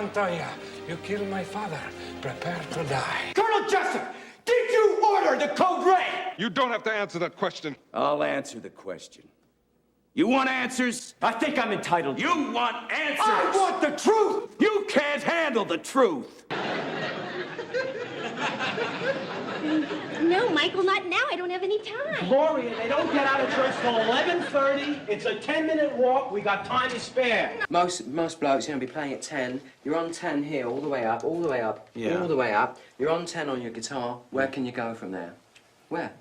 Montoya, you killed my father. Prepare to die. Colonel Jessup, did you order the code red? You don't have to answer that question. I'll answer the question. You want answers? I think I'm entitled. You want answers? I want the truth! You can't handle the truth. No, Michael, not now. I don't have any time. Gloria, they don't get out of church till 11:30. It's a 10-minute walk. We got time to spare. Most blokes are going to be playing at 10. You're on 10 here, all the way up, all the way up, Yeah. all the way up. You're on 10 on your guitar. Where can you go from there? Where?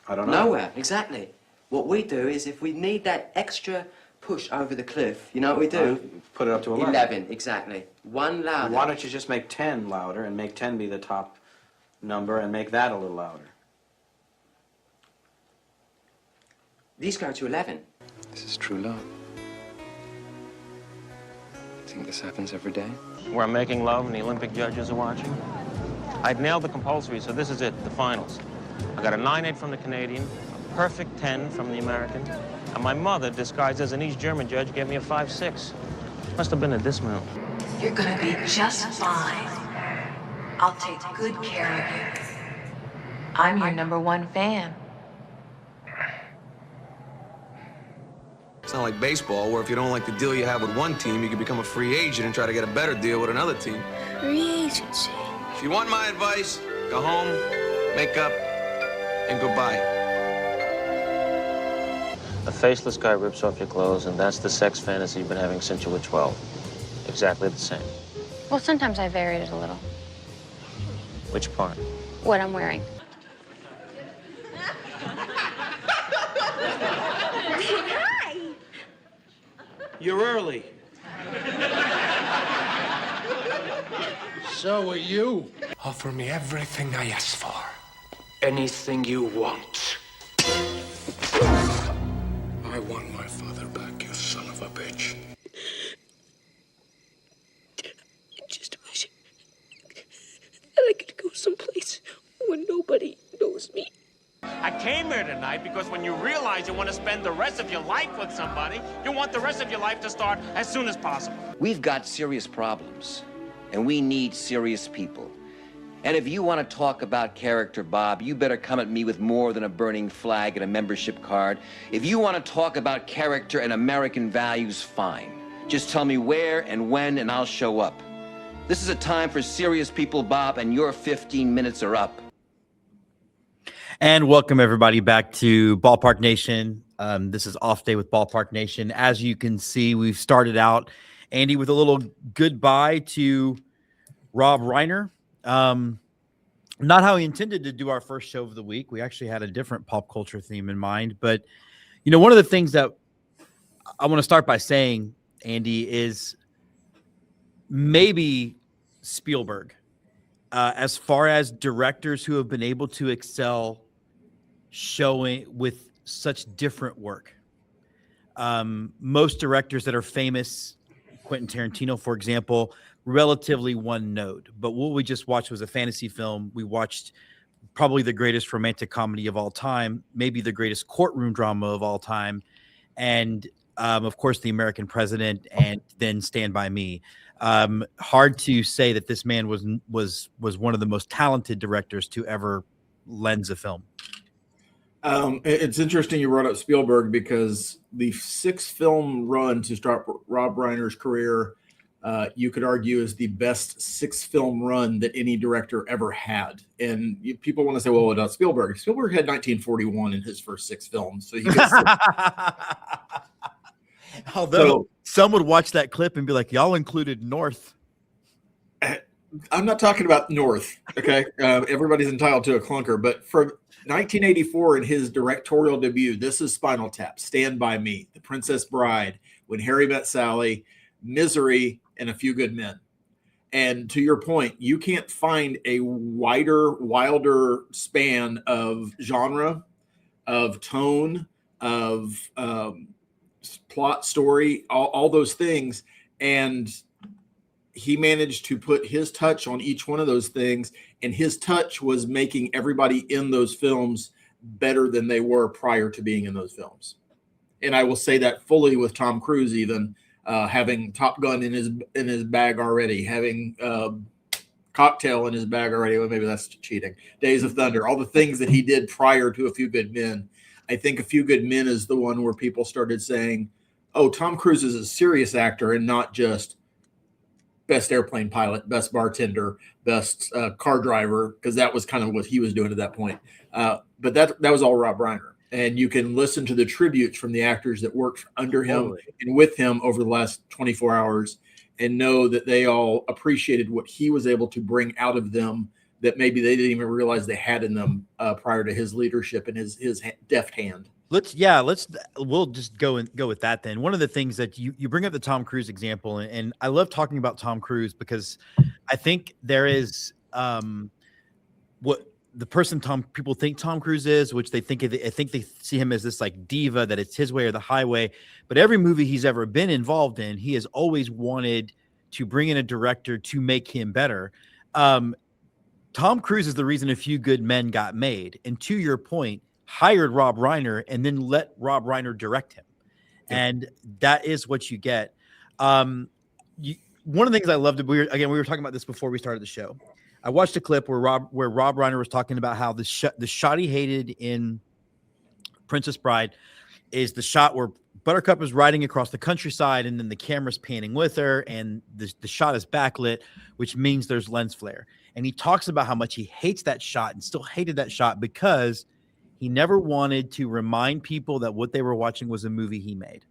I don't know. Nowhere, exactly. What we do is if we need that extra push over the cliff, you know what we do? Put it up to 11. 11, exactly. One louder. Why don't you just make 10 louder and make 10 be the top number and make that a little louder? These go to 11. This is true love. I think this happens every day. Where I'm making love and the Olympic judges are watching. I'd nailed the compulsory, so this is it, the finals. I got a 9-8 from the Canadian, a perfect 10 from the American, and my mother, disguised as an East German judge, gave me a 5-6. Must have been a dismount. You're gonna be just fine. I'll take good care of you. I'm your #1 fan. It's not like baseball, where if you don't like the deal you have with one team, you can become a free agent and try to get a better deal with another team. Free agency. If you want my advice, go home, make up, and goodbye. A faceless guy rips off your clothes, and that's the sex fantasy you've been having since you were 12. Exactly the same. Well, sometimes I varied it a little. Which part? What I'm wearing. Hi! You're early. So are you. Offer me everything I ask for. Anything you want. I want my father back, you son of a bitch. I just wish that I could go someplace where nobody knows me. I came here tonight because when you realize you want to spend the rest of your life with somebody, you want the rest of your life to start as soon as possible. We've got serious problems, and we need serious people. And if you want to talk about character, Bob, you better come at me with more than a burning flag and a membership card. If you want to talk about character and American values, fine. Just tell me where and when, and I'll show up. This is a time for serious people, Bob, and your 15 minutes are up. And welcome everybody back to Ballpark Nation. This is Off Day with Ballpark Nation. As you can see, we've started out, Andy, with a little goodbye to Rob Reiner. Not how we intended to do our first show of the week. We actually had a different pop culture theme in mind. But, you know, one of the things that I want to start by saying, Andy, is maybe Spielberg, as far as directors who have been able to excel showing with such different work. Most directors that are famous, Quentin Tarantino, for example, relatively one note. But what we just watched was a fantasy film. We watched probably the greatest romantic comedy of all time, maybe the greatest courtroom drama of all time, and of course, The American President, and then Stand By Me. Hard to say that this man was one of the most talented directors to ever lens a film. It's interesting you brought up Spielberg, because the 6-film run to start Rob Reiner's career, you could argue is the best 6-film run that any director ever had. And people want to say, well, what about Spielberg? Spielberg had 1941 in his first 6 films. So he gets Although some would watch that clip and be like, y'all included North. I'm not talking about North, okay? Everybody's entitled to a clunker. But for 1984, in his directorial debut, this is Spinal Tap, Stand By Me, The Princess Bride, When Harry Met Sally, Misery, and A Few Good Men. And to your point, you can't find a wider, wilder span of genre, of tone, of plot, story, all those things. And he managed to put his touch on each one of those things. And his touch was making everybody in those films better than they were prior to being in those films. And I will say that fully with Tom Cruise even. having Top Gun in his bag already, having Cocktail in his bag already. Well, maybe that's cheating. Days of Thunder, all the things that he did prior to A Few Good Men. I think A Few Good Men is the one where people started saying, oh, Tom Cruise is a serious actor and not just best airplane pilot, best bartender, best car driver, because that was kind of what he was doing at that point. But that was all Rob Reiner. And you can listen to the tributes from the actors that worked under him and with him over the last 24 hours and know that they all appreciated what he was able to bring out of them that maybe they didn't even realize they had in them prior to his leadership and his deft hand. We'll just go with that then. One of the things that you bring up the Tom Cruise example, and I love talking about Tom Cruise because I think there is what the person people think Tom Cruise is, which I think they see him as this like diva, that it's his way or the highway. But every movie he's ever been involved in, he has always wanted to bring in a director to make him better. Tom Cruise is the reason A Few Good Men got made. And to your point, hired Rob Reiner and then let Rob Reiner direct him. Yeah. And that is what you get. One of the things I loved, we were talking about this before we started the show. I watched a clip where Rob Reiner was talking about how the shot he hated in Princess Bride is the shot where Buttercup is riding across the countryside and then the camera's panning with her and the shot is backlit, which means there's lens flare. And he talks about how much he hates that shot and still hated that shot because he never wanted to remind people that what they were watching was a movie he made.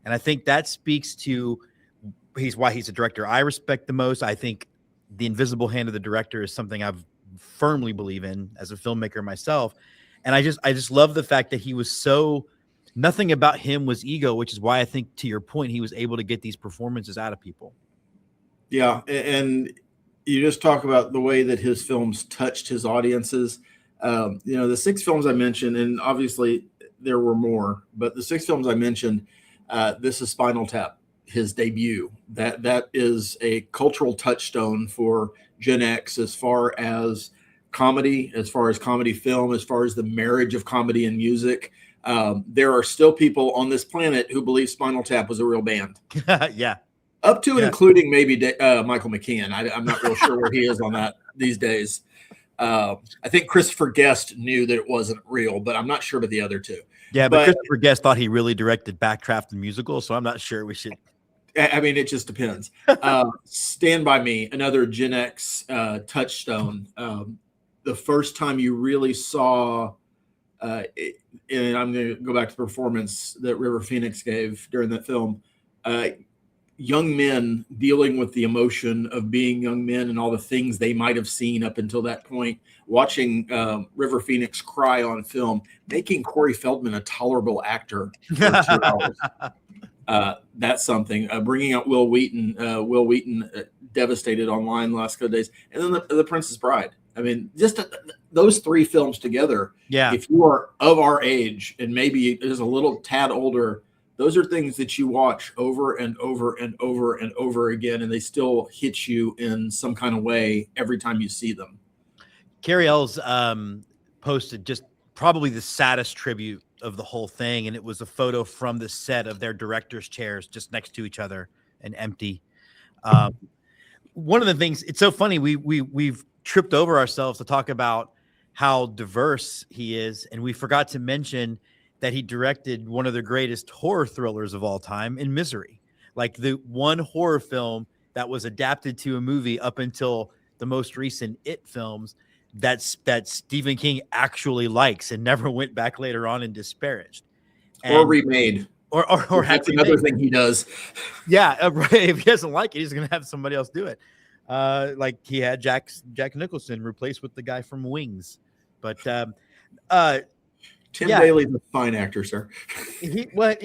And I think that speaks to why he's a director I respect the most. I think the invisible hand of the director is something I've firmly believe in as a filmmaker myself. And I just love the fact that he was nothing about him was ego, which is why I think, to your point, he was able to get these performances out of people. Yeah. And you just talk about the way that his films touched his audiences. The 6 films I mentioned, and obviously there were more, but the 6 films I mentioned, this is Spinal Tap, his debut. That is a cultural touchstone for Gen X as far as comedy, as far as comedy film, as far as the marriage of comedy and music. There are still people on this planet who believe Spinal Tap was a real band. Yeah. Up to and including maybe Michael McKean. I'm not real sure where he is on that these days. I think Christopher Guest knew that it wasn't real, but I'm not sure about the other two. Yeah, but Christopher Guest thought he really directed Backdraft the musical, so I'm not sure we should. I mean, it just depends. Stand By Me, another Gen X touchstone. The first time you really saw, and I'm going to go back to the performance that River Phoenix gave during that film, young men dealing with the emotion of being young men and all the things they might have seen up until that point, watching River Phoenix cry on film, making Corey Feldman a tolerable actor for 2 hours. That's something. Bringing out Will Wheaton, devastated online the last couple of days. And then the Princess Bride. I mean, just those 3 films together, if you are of our age and maybe just a little tad older, those are things that you watch over and over and over and over again, and they still hit you in some kind of way every time you see them. Carrie Ells posted just probably the saddest tribute of the whole thing, and it was a photo from the set of their director's chairs just next to each other and empty. One of the things, it's so funny, we've tripped over ourselves to talk about how diverse he is, and we forgot to mention that he directed one of the greatest horror thrillers of all time in Misery, like the one horror film that was adapted to a movie up until the most recent It films that Stephen King actually likes and never went back later on and disparaged. Or remade. Or that's another thing he does. Yeah, right. If he doesn't like it, he's going to have somebody else do it. Like he had Jack Nicholson replaced with the guy from Wings. But Tim Daly's a fine actor, sir. But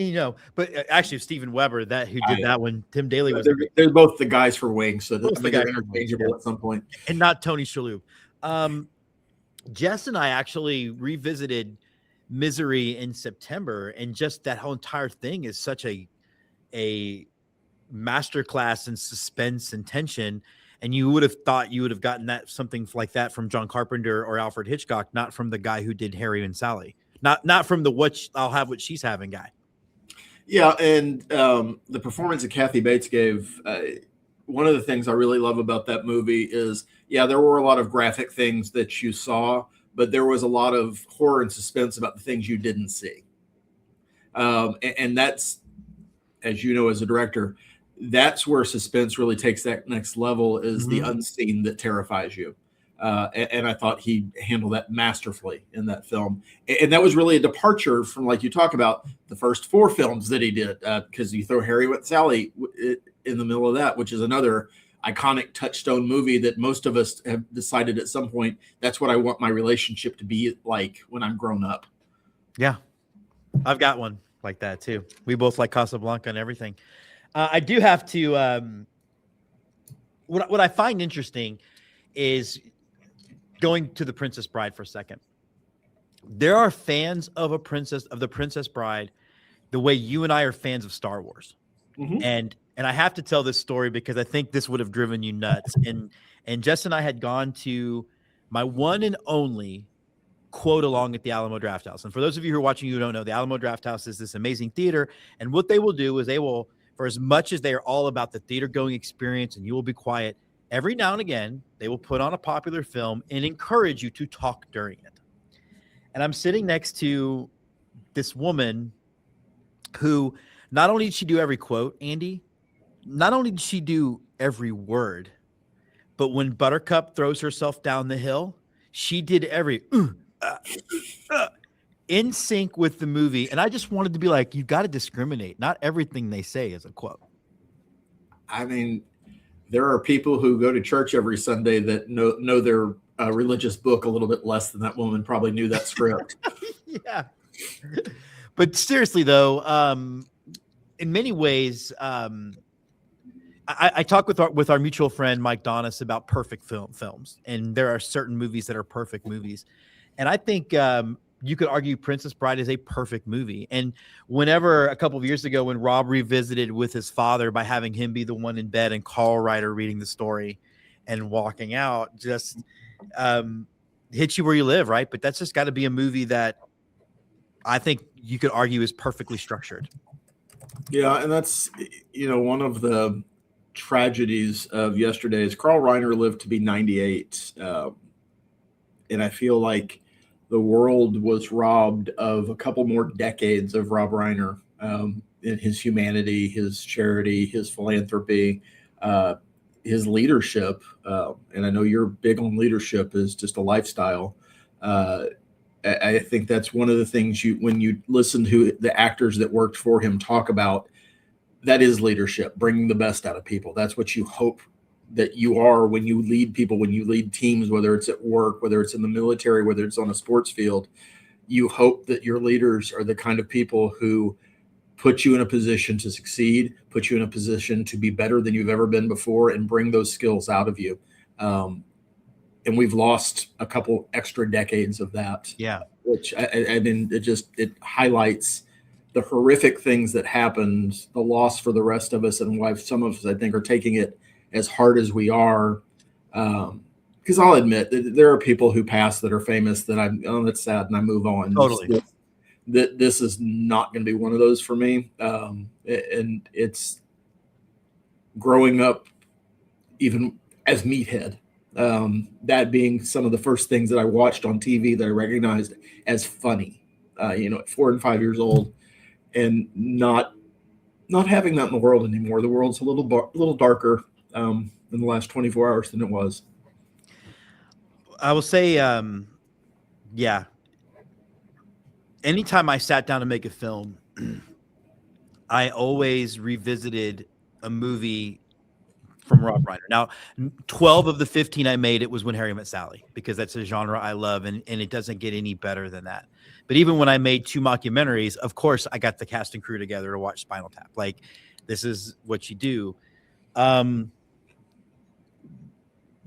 actually Steven Weber, who did that one, Tim Daly was. They're both the guys for Wings, so they're interchangeable at some point. And not Tony Shalhoub. Jess and I actually revisited Misery in September, and just that whole entire thing is such a masterclass in suspense and tension. And you would have thought you would have gotten something like that from John Carpenter or Alfred Hitchcock, not from the guy who did Harry and Sally. Not from the I'll have what she's having guy. Yeah, and the performance that Kathy Bates gave, one of the things I really love about that movie is, yeah, there were a lot of graphic things that you saw, but there was a lot of horror and suspense about the things you didn't see. And that's, as you know, as a director, that's where suspense really takes that next level, is the unseen that terrifies you. And I thought he handled that masterfully in that film. And that was really a departure from, like you talk about, the first 4 films that he did, because you throw Harry Met Sally in the middle of that, which is another iconic touchstone movie that most of us have decided at some point, that's what I want my relationship to be like when I'm grown up. Yeah, I've got one like that too. We both like Casablanca and everything. I do have to, what I find interesting is going to The Princess Bride for a second. There are fans of The Princess Bride, the way you and I are fans of Star Wars. And I have to tell this story because I think this would have driven you nuts. And Jess and I had gone to my one and only quote along at the Alamo Drafthouse. And for those of you who are watching, you don't know, the Alamo Drafthouse is this amazing theater. And what they will do is they will, for as much as they are all about the theater going experience and you will be quiet, every now and again, they will put on a popular film and encourage you to talk during it. And I'm sitting next to this woman who, not only did she do every quote, Andy, not only did she do every word, but when Buttercup throws herself down the hill, she did every in sync with the movie. And I just wanted to be like, you got to discriminate. Not everything they say is a quote. I mean, there are people who go to church every Sunday that know their religious book a little bit less than that woman probably knew that script. Yeah. But seriously, though, in many ways, I talk with our mutual friend Mike Donis about perfect films, and there are certain movies that are perfect movies, and I think you could argue Princess Bride is a perfect movie. And whenever a couple of years ago, when Rob revisited with his father by having him be the one in bed and Carl Reiner reading the story and walking out, just hits you where you live, right? But that's just got to be a movie that I think you could argue is perfectly structured. Yeah, and that's, one of the tragedies of yesterday is Carl Reiner lived to be 98. And I feel like the world was robbed of a couple more decades of Rob Reiner, in his humanity, his charity, his philanthropy, his leadership. And I know you're big on leadership as just a lifestyle. I think that's one of the things when you listen to the actors that worked for him talk about, that is leadership, bringing the best out of people. That's what you hope that you are when you lead people, when you lead teams, whether it's at work, whether it's in the military, whether it's on a sports field. You hope that your leaders are the kind of people who put you in a position to succeed, put you in a position to be better than you've ever been before, and bring those skills out of you. And we've lost a couple extra decades of that. Yeah. Which I mean, it highlights the horrific things that happened, the loss for the rest of us, and why some of us, I think, are taking it as hard as we are. Because I'll admit that there are people who pass that are famous that that's sad, and I move on. Totally. This is not going to be one of those for me. And it's growing up, even as Meathead. That being some of the first things that I watched on TV that I recognized as funny, at 4 and 5 years old, and not having that in the world anymore. The world's a little darker in the last 24 hours than it was. I will say, yeah. Anytime I sat down to make a film, I always revisited a movie from Rob Reiner. Now, 12 of the 15 I made, it was When Harry Met Sally, because that's a genre I love, and it doesn't get any better than that. But even when I made 2 mockumentaries, of course, I got the cast and crew together to watch Spinal Tap. Like, this is what you do.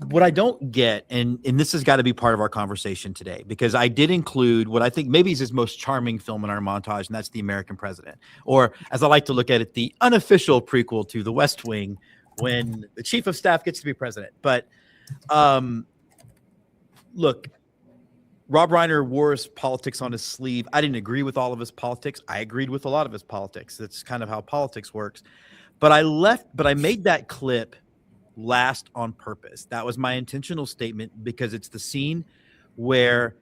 What I don't get, and this has got to be part of our conversation today, because I did include what I think maybe is his most charming film in our montage, and that's The American President. Or, as I like to look at it, the unofficial prequel to The West Wing, when the chief of staff gets to be president. But look, Rob Reiner wore his politics on his sleeve. I didn't agree with all of his politics. I agreed with a lot of his politics. That's kind of how politics works. But I made that clip last on purpose. That was my intentional statement because it's the scene where,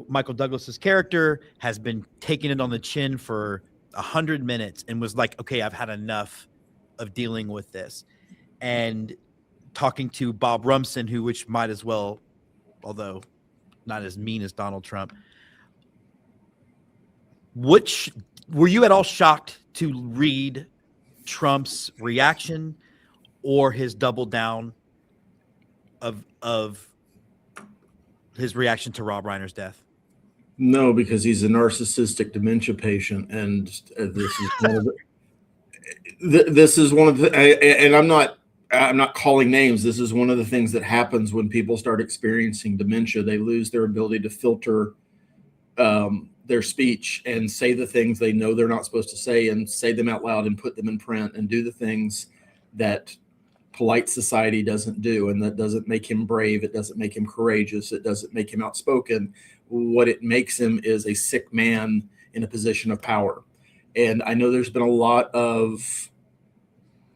Michael Douglas's character has been taking it on the chin for 100 minutes and was like, okay, I've had enough of dealing with this. And talking to Bob Rumson, which might as well, although not as mean as Donald Trump. Were you at all shocked to read Trump's reaction or his double down of his reaction to Rob Reiner's death? No, because he's a narcissistic dementia patient, and this is one of the. And I'm not calling names. This is one of the things that happens when people start experiencing dementia. They lose their ability to filter their speech and say the things they know they're not supposed to say and say them out loud and put them in print and do the things that polite society doesn't do. And that doesn't make him brave. It doesn't make him courageous. It doesn't make him outspoken. What it makes him is a sick man in a position of power. And I know there's been a lot of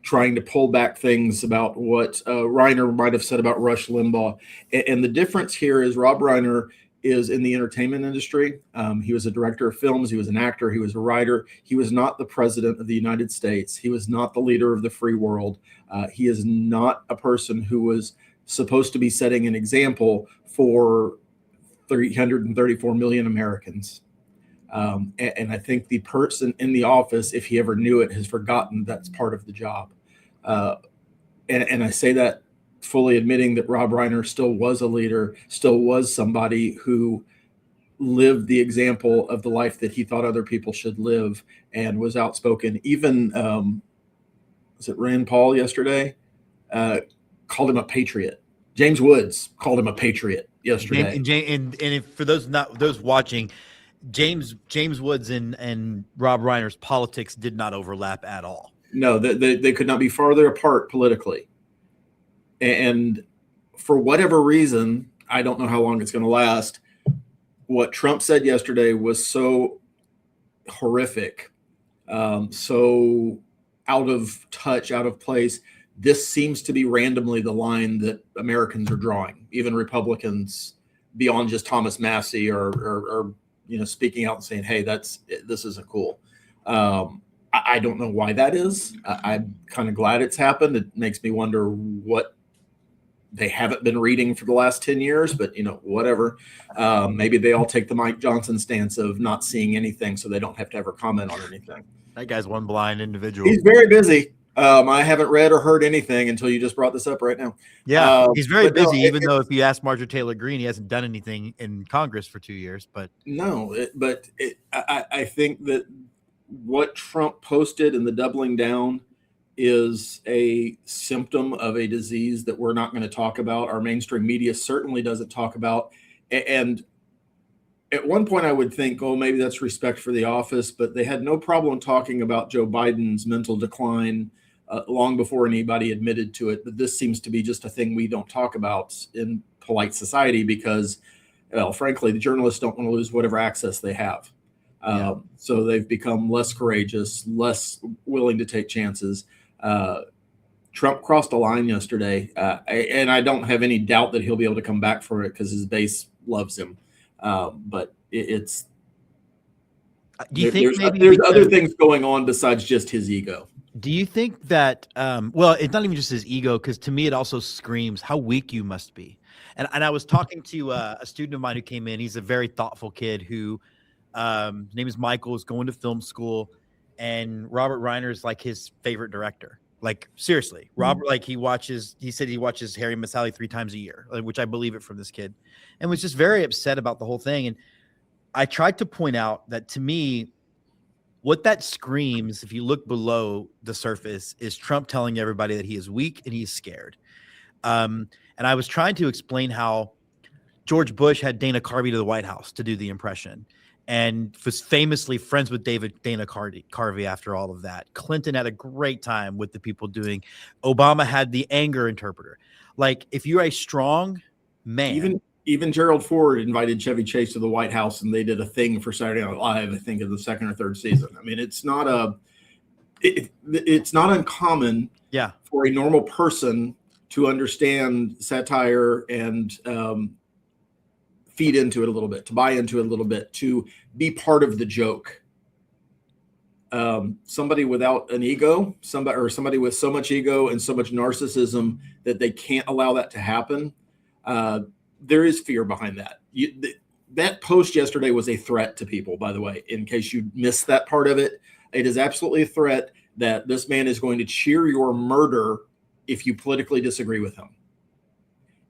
trying to pull back things about what Reiner might have said about Rush Limbaugh. And the difference here is Rob Reiner is in the entertainment industry. He was a director of films. He was an actor. He was a writer. He was not the president of the United States. He was not the leader of the free world. He is not a person who was supposed to be setting an example for 334 million Americans. And I think the person in the office, if he ever knew it, has forgotten that's part of the job. And I say that fully admitting that Rob Reiner still was a leader, still was somebody who lived the example of the life that he thought other people should live and was outspoken. Even, was it Rand Paul yesterday? Called him a patriot. James Woods called him a patriot yesterday. And if, for those watching, James Woods and Rob Reiner's politics did not overlap at all. No, they could not be farther apart politically. And for whatever reason, I don't know how long it's going to last, what Trump said yesterday was so horrific, so out of touch, out of place. This seems to be randomly the line that Americans are drawing, even Republicans, beyond just Thomas Massey or speaking out and saying, hey, this isn't cool. I don't know why that is. I'm kind of glad it's happened. It makes me wonder what they haven't been reading for the last 10 years, but whatever. Maybe they all take the Mike Johnson stance of not seeing anything so they don't have to ever comment on anything. That guy's one blind individual. He's very busy. I haven't read or heard anything until you just brought this up right now. Yeah, he's very busy, even though if you ask Marjorie Taylor Greene, he hasn't done anything in Congress for 2 years. But I think that what Trump posted and the doubling down is a symptom of a disease that we're not going to talk about. Our mainstream media certainly doesn't talk about. And at one point I would think, oh, maybe that's respect for the office, but they had no problem talking about Joe Biden's mental decline long before anybody admitted to it. But this seems to be just a thing we don't talk about in polite society because, well, frankly, the journalists don't want to lose whatever access they have. So they've become less courageous, less willing to take chances. Trump crossed a line yesterday, and I don't have any doubt that he'll be able to come back for it because his base loves him. But it's do you think there's other things going on besides just his ego? Do you think that well, it's not even just his ego, because to me it also screams how weak you must be. And I was talking to a student of mine who came in. He's a very thoughtful kid who his name is Michael, is going to film school, and Robert Reiner is like his favorite director. Like, seriously, Robert, like he said he watches Harry Met Sally 3 times a year, which I believe it from this kid, and was just very upset about the whole thing. And I tried to point out that, to me, what that screams, if you look below the surface, is Trump telling everybody that he is weak and he's scared. And I was trying to explain how George Bush had Dana Carvey to the White House to do the impression, and was famously friends with Dana Carvey after all of that. Clinton had a great time with the people doing. Obama had the anger interpreter. Like, if you're a strong man, even Gerald Ford invited Chevy Chase to the White House, and they did a thing for Saturday Night Live, I think, in the second or third season. I mean, it's not uncommon for a normal person to understand satire and feed into it a little bit, to buy into it a little bit, to be part of the joke. Somebody without an ego, somebody with so much ego and so much narcissism that they can't allow that to happen. There is fear behind that. That post yesterday was a threat to people, by the way, in case you missed that part of it. It is absolutely a threat that this man is going to cheer your murder if you politically disagree with him.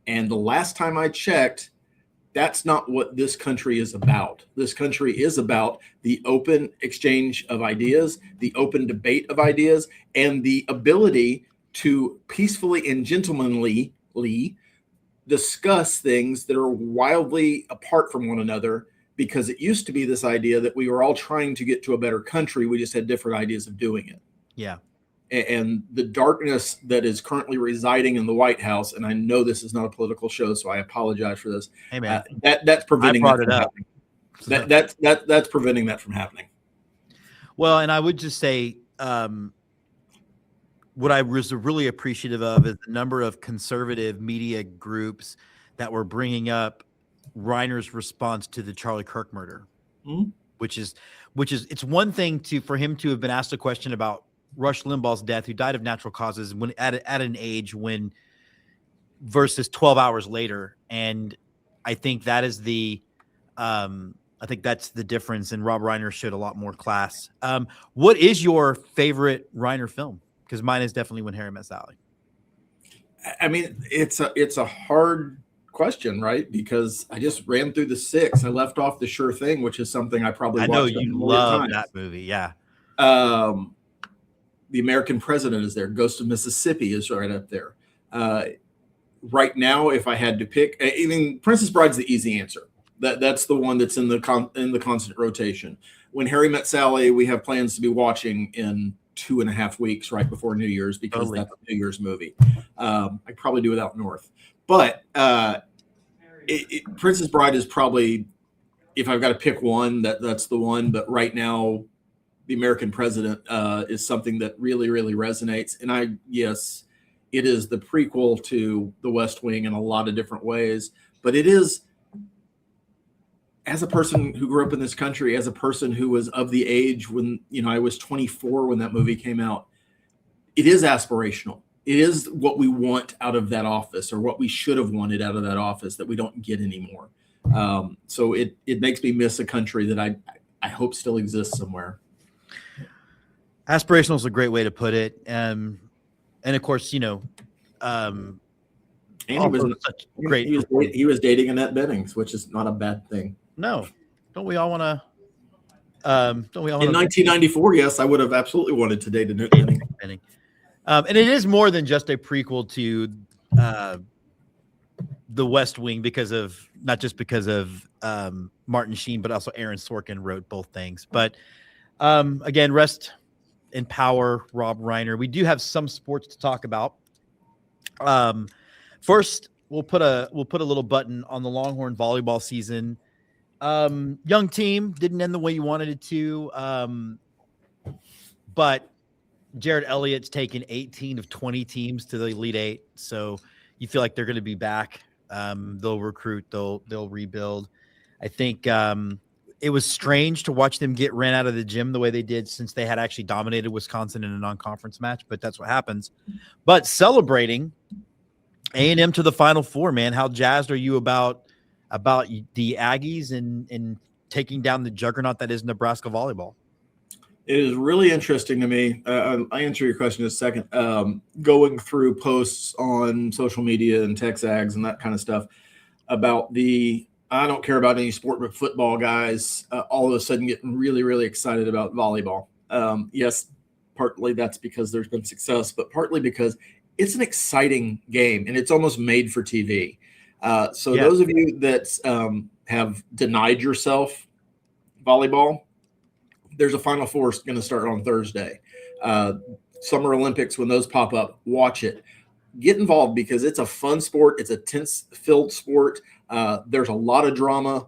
And the last time I checked, that's not what this country is about. This country is about the open exchange of ideas, the open debate of ideas, and the ability to peacefully and gentlemanly discuss things that are wildly apart from one another, because it used to be this idea that we were all trying to get to a better country. We just had different ideas of doing it. Yeah. And the darkness that is currently residing in the White House, and I know this is not a political show, so I apologize for this. Hey, man. That's preventing I that brought from it up. happening. That's preventing that from happening. Well, and I would just say what I was really appreciative of is the number of conservative media groups that were bringing up Reiner's response to the Charlie Kirk murder, which is it's one thing for him to have been asked a question about Rush Limbaugh's death, who died of natural causes when at an age when versus 12 hours later. And I think that is I think that's the difference. And Rob Reiner showed a lot more class. What is your favorite Reiner film? Because mine is definitely When Harry Met Sally. I mean, it's a hard question, right? Because I just ran through the 6. I left off The Sure Thing, which is something I probably watched. I know you love that movie. Yeah. The American President is there. Ghost of Mississippi is right up there. Right now, if I had to pick, I mean, Princess Bride's the easy answer. That's the one that's in the constant rotation. When Harry Met Sally, we have plans to be watching in 2.5 weeks, right before New Year's, because that's a New Year's movie. I'd probably do without North, but Princess Bride is probably, if I've got to pick one, that's the one. But right now, The American President is something that really, really resonates. And yes, it is the prequel to The West Wing in a lot of different ways, but it is, as a person who grew up in this country, as a person who was of the age when, I was 24 when that movie came out, it is aspirational. It is what we want out of that office, or what we should have wanted out of that office that we don't get anymore. So it makes me miss a country that I hope still exists somewhere. Aspirational is a great way to put it. And of course, and he was dating Annette Bennings, which is not a bad thing. No, don't we all want to? In 1994, yes, I would have absolutely wanted to date Annette Bennings. And it is more than just a prequel to The West Wing, not just because of Martin Sheen, but also Aaron Sorkin wrote both things. But again, rest in power, Rob Reiner. We do have some sports to talk about. First, we'll put a little button on the Longhorn volleyball season. Young team, didn't end the way you wanted it to, but Jared Elliott's taken 18 of 20 teams to the Elite Eight, so you feel like they're going to be back. They'll recruit, they'll rebuild. I think it was strange to watch them get ran out of the gym the way they did, since they had actually dominated Wisconsin in a non-conference match, but that's what happens. But celebrating A&M to the Final Four, man. How jazzed are you about the Aggies and taking down the juggernaut that is Nebraska volleyball? It is really interesting to me. I'll answer your question in a second. Going through posts on social media and TexAgs and that kind of stuff about I don't care about any sport but football guys, all of a sudden getting really, really excited about volleyball. Yes, partly that's because there's been success, but partly because it's an exciting game and it's almost made for TV. Those of you that have denied yourself volleyball, there's a Final Four going to start on Thursday. Summer Olympics, when those pop up, watch it. get involved because it's a fun sport. It's a tense-filled sport. There's a lot of drama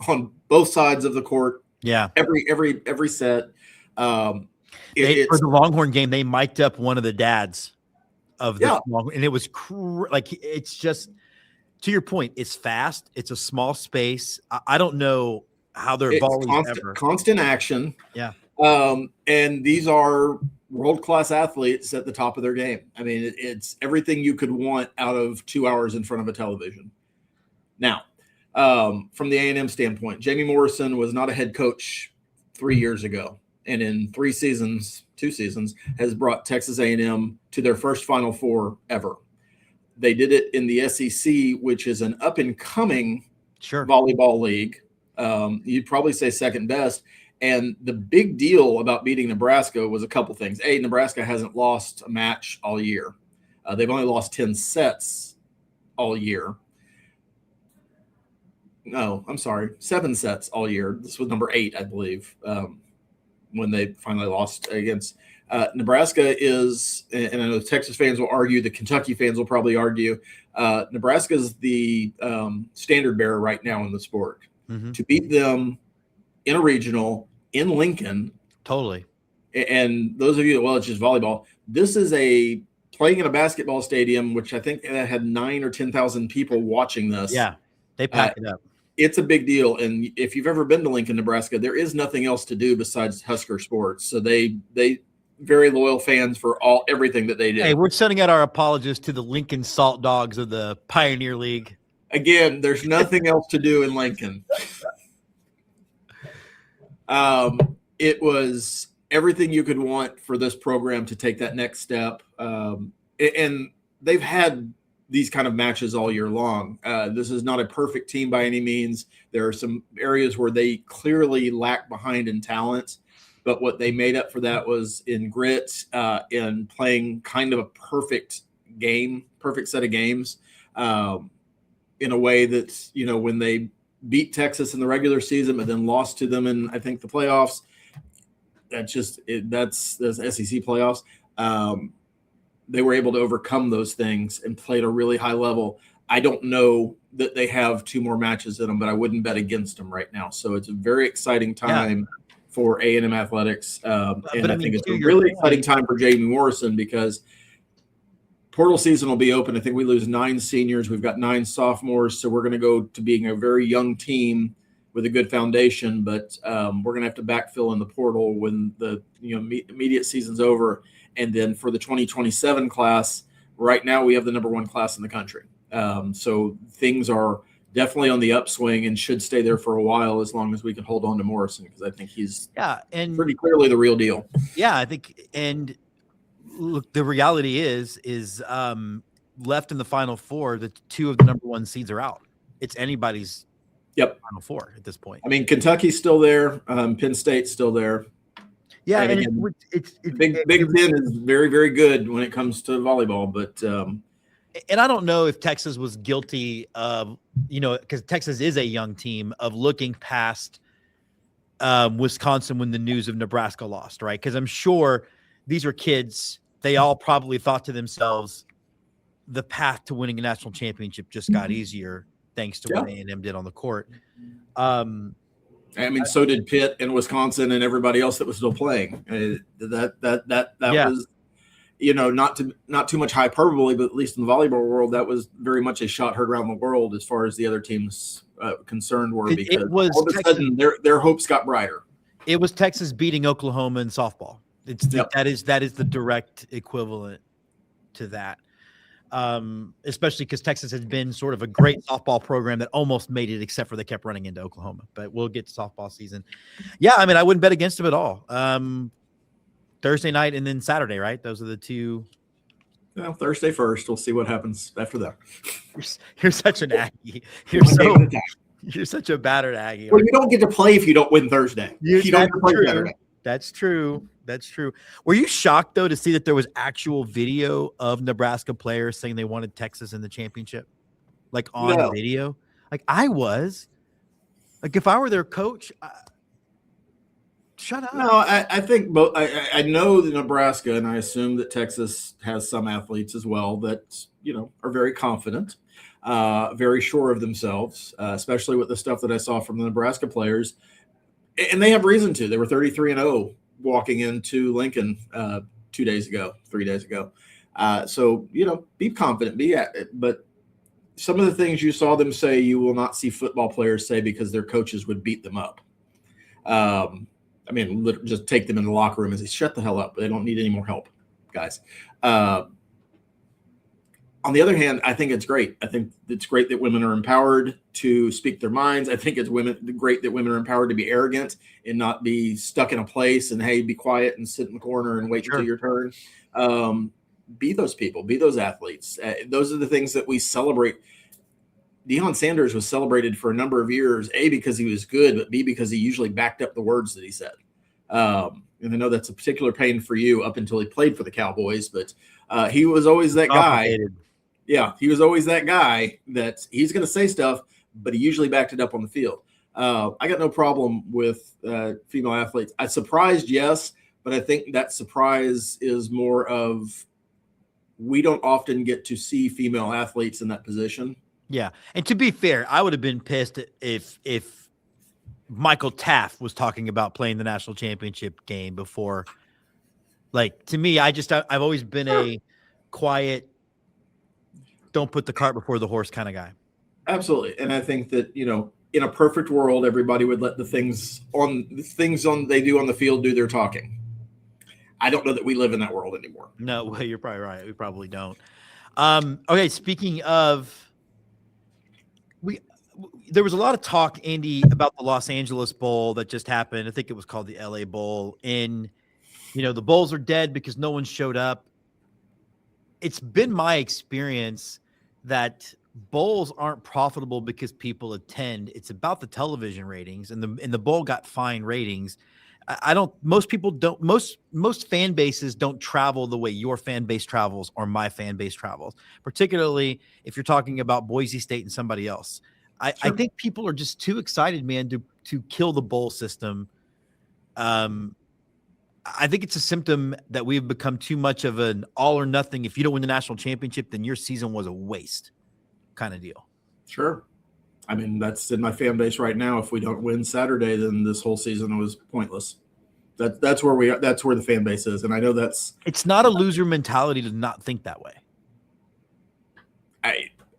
on both sides of the court. Yeah, every set. For the Longhorn game, they mic'd up one of the dads of the Longhorn, and it was it's just, to your point, it's fast. It's a small space. I don't know how their volleys constant action. Yeah. And these are world-class athletes at the top of their game. I mean, it's everything you could want out of 2 hours in front of a television. Now, from the A&M standpoint, Jamie Morrison was not a head coach 3 years ago, and in 2 seasons, has brought Texas A&M to their first Final Four ever. They did it in the SEC, which is an up-and-coming volleyball league. You'd probably say second best. And the big deal about beating Nebraska was a couple things. A, Nebraska hasn't lost a match all year. They've only lost 10 sets all year. No, I'm sorry, 7 sets all year. This was number 8, I believe, when they finally lost against Nebraska. Is, and I know the Texas fans will argue, the Kentucky fans will probably argue, Nebraska is the standard bearer right now in the sport. Mm-hmm. To beat them in a regional in Lincoln. Totally. And those of you, well, it's just volleyball. This is playing in a basketball stadium, which I think had 9,000 or 10,000 people watching this. Yeah, they pack it up. It's a big deal. And if you've ever been to Lincoln, Nebraska, there is nothing else to do besides Husker sports. So they very loyal fans for everything that they do. Hey, we're sending out our apologies to the Lincoln Salt Dogs of the Pioneer League. Again, there's nothing else to do in Lincoln. It was everything you could want for this program to take that next step. And they've had these kind of matches all year long. This is not a perfect team by any means. There are some areas where they clearly lack behind in talent, but what they made up for that was in grit, in playing kind of a perfect set of games, in a way that, when they beat Texas in the regular season, but then lost to them in, I think, the playoffs. That's the SEC playoffs. They were able to overcome those things and play at a really high level. I don't know that they have 2 more matches in them, but I wouldn't bet against them right now. So it's a very exciting time for A&M athletics. And I think it's a really exciting time for Jamie Morrison because portal season will be open. I think we lose 9 seniors. We've got 9 sophomores. So we're going to go to being a very young team with a good foundation, but we're going to have to backfill in the portal when the immediate season's over. And then for the 2027 class, right now we have the number 1 class in the country. So things are definitely on the upswing and should stay there for a while as long as we can hold on to Morrison, because I think he's pretty clearly the real deal. Yeah, I think. And look, the reality is left in the Final Four, the 2 of the number 1 seeds are out. It's anybody's Final Four at this point. I mean, Kentucky's still there. Penn State's still there. Yeah, and again, Big Ten is very, very good when it comes to volleyball, but and I don't know if Texas was guilty of, because Texas is a young team, of looking past Wisconsin when the news of Nebraska lost, right? Because I'm sure these are kids. They all probably thought to themselves, the path to winning a national championship just got easier thanks to what A&M did on the court. I mean, so did Pitt and Wisconsin and everybody else that was still playing. That was, not too much hyperbole, but at least in the volleyball world, that was very much a shot heard around the world as far as the other teams concerned were, because all of a sudden their hopes got brighter. It was Texas beating Oklahoma in softball. That is the direct equivalent to that. Especially because Texas has been sort of a great softball program that almost made it, except for they kept running into Oklahoma. But we'll get to softball season. Yeah, I mean, I wouldn't bet against them at all. Thursday night and then Saturday, right? Those are the 2. Well, Thursday first. We'll see what happens after that. You're such an Aggie. You're such a battered Aggie. Well, you don't get to play if you don't win Thursday. You don't get to play Saturday. That's true. Were you shocked, though, to see that there was actual video of Nebraska players saying they wanted Texas in the championship? Like on video? Like I was. Like if I were their coach, Shut up. No, I think both. I know the Nebraska, and I assume that Texas has some athletes as well that are very confident, very sure of themselves, especially with the stuff that I saw from the Nebraska players, and they have reason to. They were 33-0 walking into Lincoln 3 days ago. So be confident, be at it. But some of the things you saw them say, you will not see football players say because their coaches would beat them up. Just take them in the locker room and say, shut the hell up. They don't need any more help, guys. On the other hand, I think it's great. I think it's great that women are empowered to speak their minds. I think it's great that women are empowered to be arrogant and not be stuck in a place and, hey, be quiet and sit in the corner and wait until your turn. Be those people, be those athletes. Those are the things that we celebrate. Deion Sanders was celebrated for a number of years, A, because he was good, but B, because he usually backed up the words that he said. And I know that's a particular pain for you up until he played for the Cowboys, but he was always that guy. Yeah, he was always that guy that he's going to say stuff, but he usually backed it up on the field. I got no problem with female athletes. I surprised, yes, but I think that surprise is more of we don't often get to see female athletes in that position. Yeah, and to be fair, I would have been pissed if Michael Taft was talking about playing the national championship game before. Like, to me, I've always been a quiet, don't put the cart before the horse kind of guy. Absolutely, and I think that in a perfect world, everybody would let the things they do on the field do their talking. I don't know that we live in that world anymore. No, well, you're probably right. We probably don't. Okay, speaking of. There was a lot of talk, Andy, about the Los Angeles Bowl that just happened. I think it was called the LA Bowl. And, the bowls are dead because no one showed up. It's been my experience that bowls aren't profitable because people attend. It's about the television ratings, and the bowl got fine ratings. Most fan bases don't travel the way your fan base travels or my fan base travels, particularly if you're talking about Boise State and somebody else. I think people are just too excited, man, to kill the bowl system. I think it's a symptom that we've become too much of an all or nothing. If you don't win the national championship, then your season was a waste kind of deal. Sure. I mean, that's in my fan base right now. If we don't win Saturday, then this whole season was pointless. That's where we are. That's where the fan base is. And I know it's not a loser mentality to not think that way.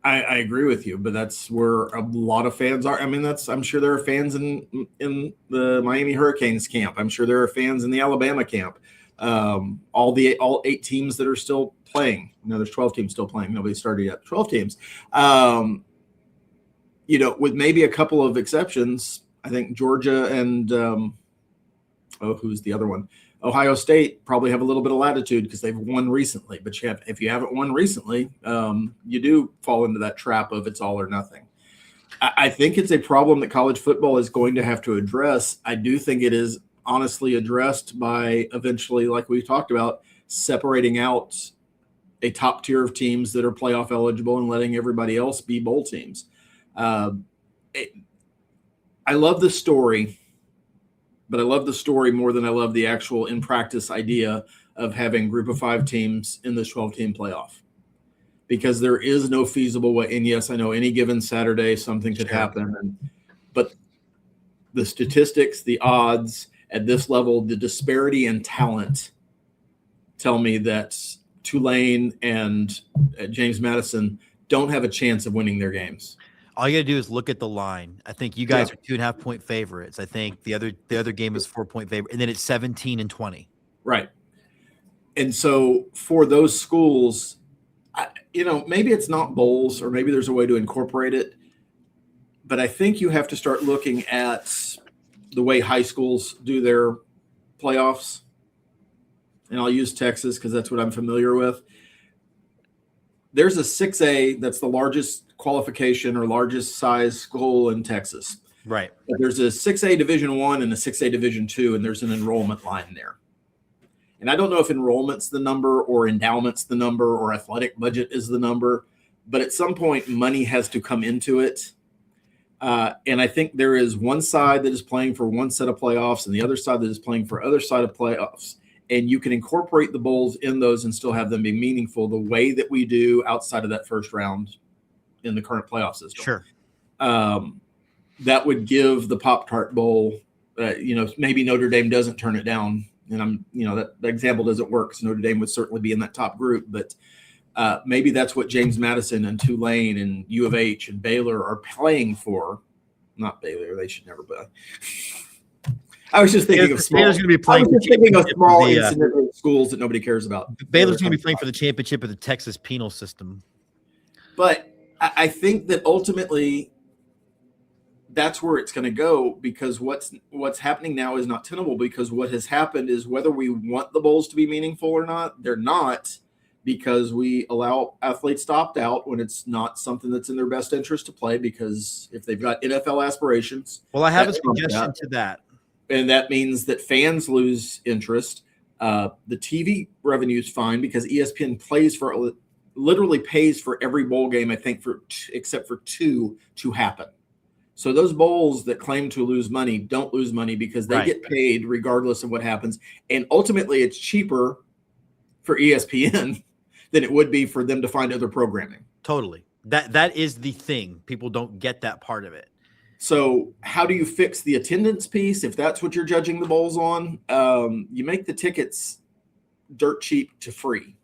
I agree with you, but that's where a lot of fans are. I mean, I'm sure there are fans in the Miami Hurricanes camp. I'm sure there are fans in the Alabama camp. All 8 teams that are still playing. There's 12 teams still playing. Nobody started yet. 12 teams. With maybe a couple of exceptions, I think Georgia and who's the other one? Ohio State probably have a little bit of latitude because they've won recently. But if you haven't won recently, you do fall into that trap of it's all or nothing. I think it's a problem that college football is going to have to address. I do think it is honestly addressed by eventually, like we talked about, separating out a top tier of teams that are playoff eligible and letting everybody else be bowl teams. I love the story, but I love the story more than I love the actual in practice idea of having group of 5 teams in this 12-team playoff, because there is no feasible way. And yes, I know any given Saturday something could happen, but the statistics, the odds at this level, the disparity in talent tell me that Tulane and James Madison don't have a chance of winning their games. All you got to do is look at the line. I think you guys are 2.5-point favorites. I think the other game is 4-point favorite, and then it's 17 and 20. Right. And so for those schools, maybe it's not bowls, or maybe there's a way to incorporate it, but I think you have to start looking at the way high schools do their playoffs. And I'll use Texas because that's what I'm familiar with. There's a 6A that's the largest qualification or largest size school in Texas. Right. But there's a 6A Division I and a 6A Division II, and there's an enrollment line there. And I don't know if enrollment's the number or endowment's the number or athletic budget is the number, but at some point money has to come into it. And I think there is one side that is playing for one set of playoffs and the other side that is playing for other side of playoffs. And you can incorporate the bowls in those and still have them be meaningful the way that we do outside of that first round in the current playoff system. Sure. That would give the Pop-Tart Bowl, maybe Notre Dame doesn't turn it down. And that example doesn't work because Notre Dame would certainly be in that top group. But maybe that's what James Madison and Tulane and U of H and Baylor are playing for. Not Baylor. They should never be. I was just thinking of small. Baylor's going to be playing. Insignificant schools that nobody cares about. Baylor's going to be playing for the championship of the Texas penal system. But I think that ultimately that's where it's going to go, because what's happening now is not tenable, because what has happened is whether we want the bowls to be meaningful or not, they're not, because we allow athletes to opt out when it's not something that's in their best interest to play, because if they've got NFL aspirations. Well, I have a suggestion to that. And that means that fans lose interest. The TV revenue is fine because ESPN literally pays for every bowl game, I think, except for 2 to happen. So those bowls that claim to lose money don't lose money because they get paid regardless of what happens. And ultimately, it's cheaper for ESPN than it would be for them to find other programming. Totally. That is the thing. People don't get that part of it. So how do you fix the attendance piece if that's what you're judging the bowls on? You make the tickets dirt cheap to free.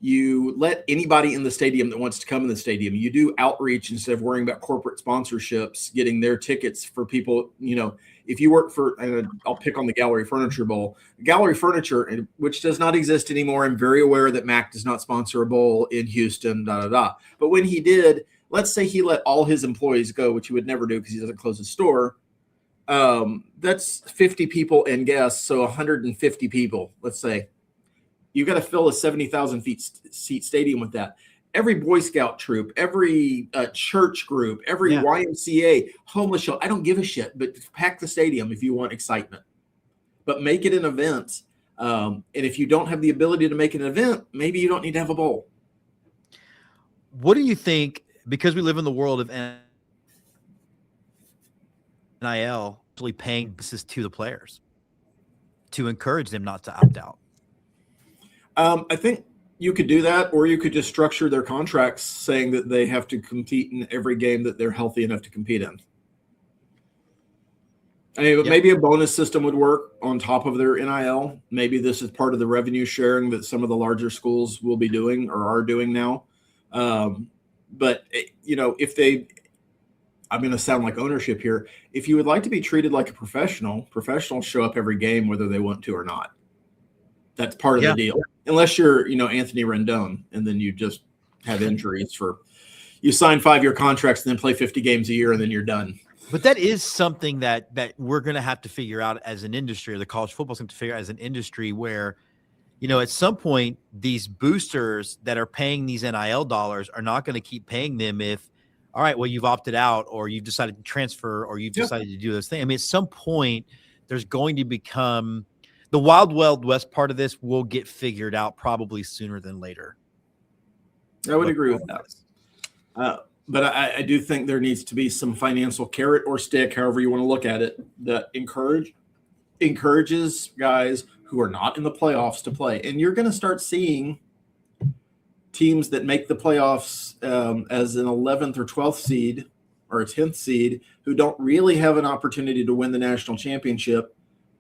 You let anybody in the stadium that wants to come in the stadium. You do outreach instead of worrying about corporate sponsorships, getting their tickets for people. If you work for, and I'll pick on the Gallery Furniture Bowl. Gallery Furniture, which does not exist anymore. I'm very aware that Mac does not sponsor a bowl in Houston, But when he did, let's say he let all his employees go, which he would never do because he doesn't close his store. That's 50 people and guests, so 150 people, let's say. You've got to fill a 70,000 seat stadium with that. Every Boy Scout troop, every church group, every YMCA, homeless shelter, I don't give a shit, but pack the stadium if you want excitement. But make it an event. And if you don't have the ability to make an event, maybe you don't need to have a bowl. What do you think, because we live in the world of NIL, actually paying bonuses to the players to encourage them not to opt out? I think you could do that, or you could just structure their contracts saying that they have to compete in every game that they're healthy enough to compete in. Maybe a bonus system would work on top of their NIL. Maybe this is part of the revenue sharing that some of the larger schools will be doing or are doing now. But I'm going to sound like ownership here. If you would like to be treated like a professionals show up every game whether they want to or not. That's part of the deal. Unless you're, Anthony Rendon, and then you just have injuries you sign 5-year contracts and then play 50 games a year and then you're done. But that is something that we're going to have to figure out as an industry, or the college football's going to figure out as an industry, where, at some point these boosters that are paying these NIL dollars are not going to keep paying them if, all right, well, you've opted out, or you've decided to transfer, or you've decided to do this thing. At some point there's going to become the wild west part of this will get figured out probably sooner than later. I would agree with that. But I do think there needs to be some financial carrot or stick, however you want to look at it, that encourages guys who are not in the playoffs to play. And you're going to start seeing teams that make the playoffs as an 11th or 12th seed or a 10th seed who don't really have an opportunity to win the national championship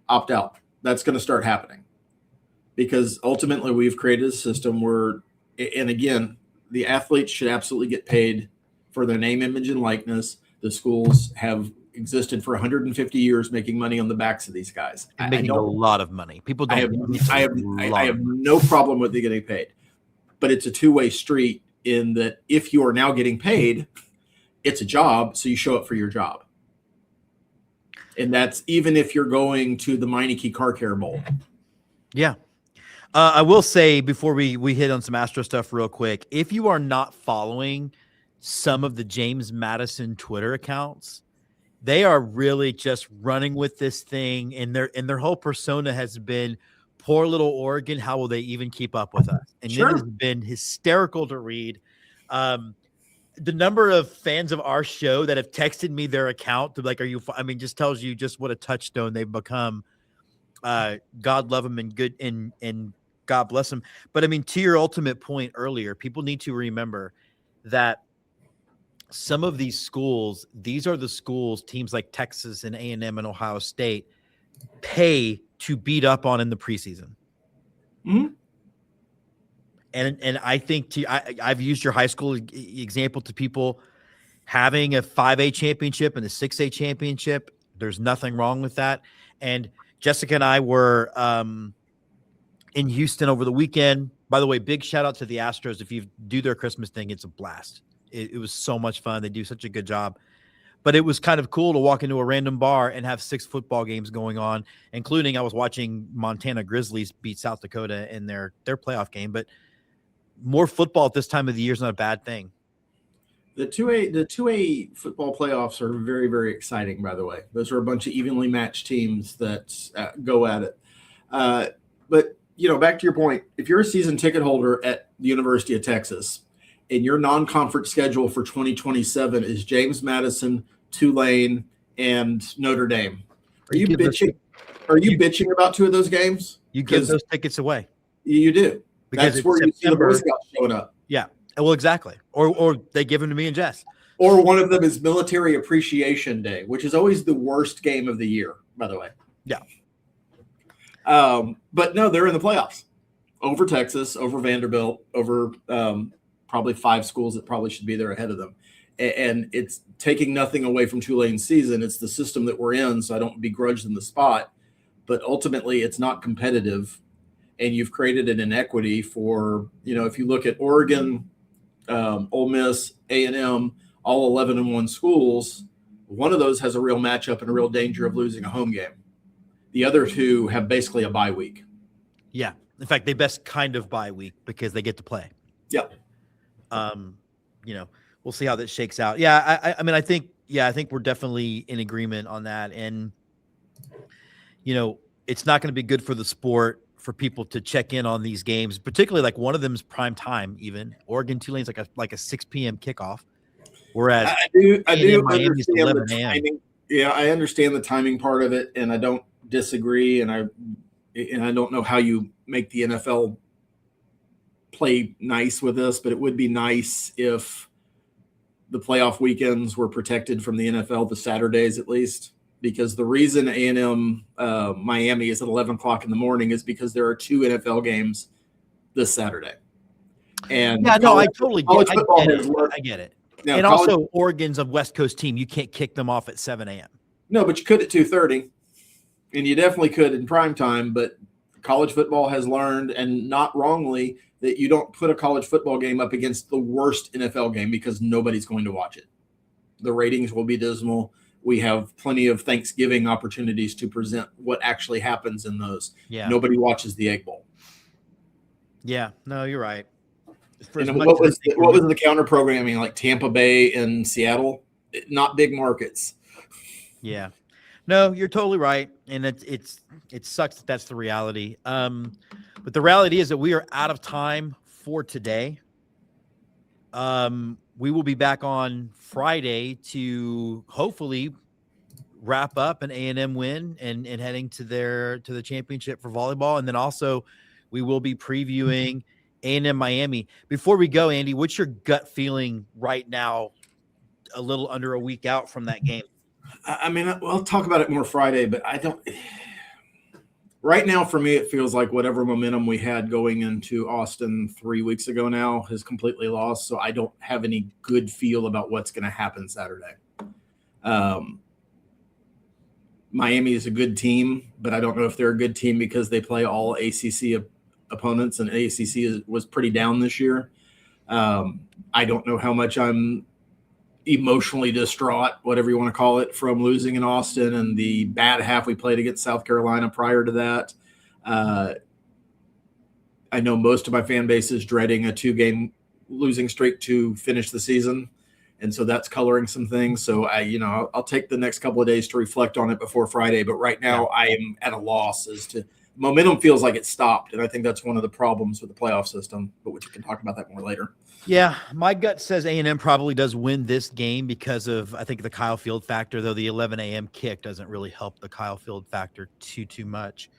opt out. That's going to start happening, because ultimately we've created a system where, and again, the athletes should absolutely get paid for their name, image, and likeness. The schools have existed for 150 years making money on the backs of these guys. And making a lot of money. People don't. I have no problem with you getting paid, but it's a two-way street in that if you are now getting paid, it's a job, so you show up for your job. And that's even if you're going to the Meineke Car Care Bowl. Yeah. I will say, before we hit on some Astro stuff real quick, if you are not following some of the James Madison Twitter accounts, they are really just running with this thing, and their whole persona has been, poor little Oregon, how will they even keep up with us? And It has been hysterical to read. the number of fans of our show that have texted me their account to like, are you, I mean, just tells you just what a touchstone they've become. God love them and good and God bless them. But I mean, to your ultimate point earlier, people need to remember that some of these schools, these are the schools, teams like Texas and A&M and Ohio State pay to beat up on in the preseason. Mm-hmm. And I think I've used your high school example to people having a 5A championship and a 6A championship. There's nothing wrong with that. And Jessica and I were in Houston over the weekend. By the way, big shout out to the Astros. If you do their Christmas thing, it's a blast. It was so much fun. They do such a good job. But it was kind of cool to walk into a random bar and have 6 football games going on, including I was watching Montana Grizzlies beat South Dakota in their playoff game. But more football at this time of the year is not a bad thing. The 2A football playoffs are very, very exciting, by the way. Those are a bunch of evenly matched teams that go at it. But, you know, back to your point, if you're a season ticket holder at the University of Texas and your non-conference schedule for 2027 is James Madison, Tulane, and Notre Dame, are you bitching? Are you bitching about 2 of those games? You give those tickets away. You do. Because that's where you see the Boy Scouts showing up. Yeah. Well, exactly. Or they give them to me and Jess. Or one of them is Military Appreciation Day, which is always the worst game of the year, by the way. Yeah. But no, they're in the playoffs over Texas, over Vanderbilt, over probably 5 schools that probably should be there ahead of them. And it's taking nothing away from Tulane's season. It's the system that we're in, so I don't begrudge them the spot. But ultimately, it's not competitive. And you've created an inequity for, you know, if you look at Oregon, Ole Miss, A&M, all 11-1 schools, one of those has a real matchup and a real danger of losing a home game. The other 2 have basically a bye week. Yeah. In fact, they best kind of bye week because they get to play. Yep. You know, we'll see how that shakes out. Yeah. I mean, I think we're definitely in agreement on that. And, you know, it's not going to be good for the sport for people to check in on these games, particularly like one of them is prime time. Even Oregon Tulane's like a 6 p.m. kickoff, whereas I do Miami's understand 11 the a.m. timing. Yeah, I understand the timing part of it, and I don't disagree. And I don't know how you make the NFL play nice with this, but it would be nice if the playoff weekends were protected from the NFL, the Saturdays at least. Because the reason A&M Miami is at 11 o'clock in the morning is because there are 2 NFL games this Saturday. And yeah, no, I totally get it. I get it. Now, and also, Oregon's a West Coast team. You can't kick them off at 7 a.m. No, but you could at 2:30, and you definitely could in prime time. But college football has learned, and not wrongly, that you don't put a college football game up against the worst NFL game because nobody's going to watch it. The ratings will be dismal. We have plenty of Thanksgiving opportunities to present what actually happens in those. Yeah. Nobody watches the Egg Bowl. Yeah, no, you're right. And what was the counter programming like Tampa Bay and Seattle? Not big markets. Yeah, no, you're totally right, and it sucks that that's the reality. But the reality is that we are out of time for today. We will be back on Friday to hopefully wrap up an A&M win and heading to the championship for volleyball. And then also we will be previewing A&M Miami. Before we go, Andy, what's your gut feeling right now, a little under a week out from that game? I mean, we'll talk about it more Friday, but I don't – right now for me it feels like whatever momentum we had going into Austin 3 weeks ago now has completely lost, so I don't have any good feel about what's going to happen Saturday. Miami is a good team, but I don't know if they're a good team because they play all ACC opponents, and ACC was pretty down this year. I don't know how much I'm emotionally distraught, whatever you want to call it, from losing in Austin and the bad half we played against South Carolina prior to that. I know most of my fan base is dreading a 2-game losing streak to finish the season. And so that's coloring some things. So I'll take the next couple of days to reflect on it before Friday. But right now I am at a loss as to momentum feels like it stopped, and I think that's one of the problems with the playoff system, but we can talk about that more later. Yeah, my gut says A&M probably does win this game because of, I think, the Kyle Field factor, though the 11 a.m. kick doesn't really help the Kyle Field factor too much.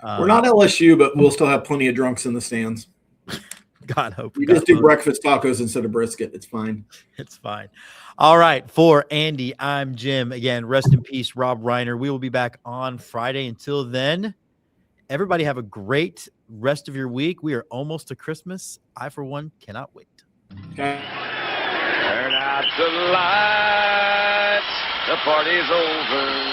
We're not LSU, but we'll still have plenty of drunks in the stands. God hope. We just do breakfast tacos instead of brisket. It's fine. It's fine. All right. For Andy, I'm Jim. Again, rest in peace, Rob Reiner. We will be back on Friday. Until then, everybody have a great rest of your week. We are almost to Christmas. I, for one, cannot wait. Okay. Turn out the lights. The party's over.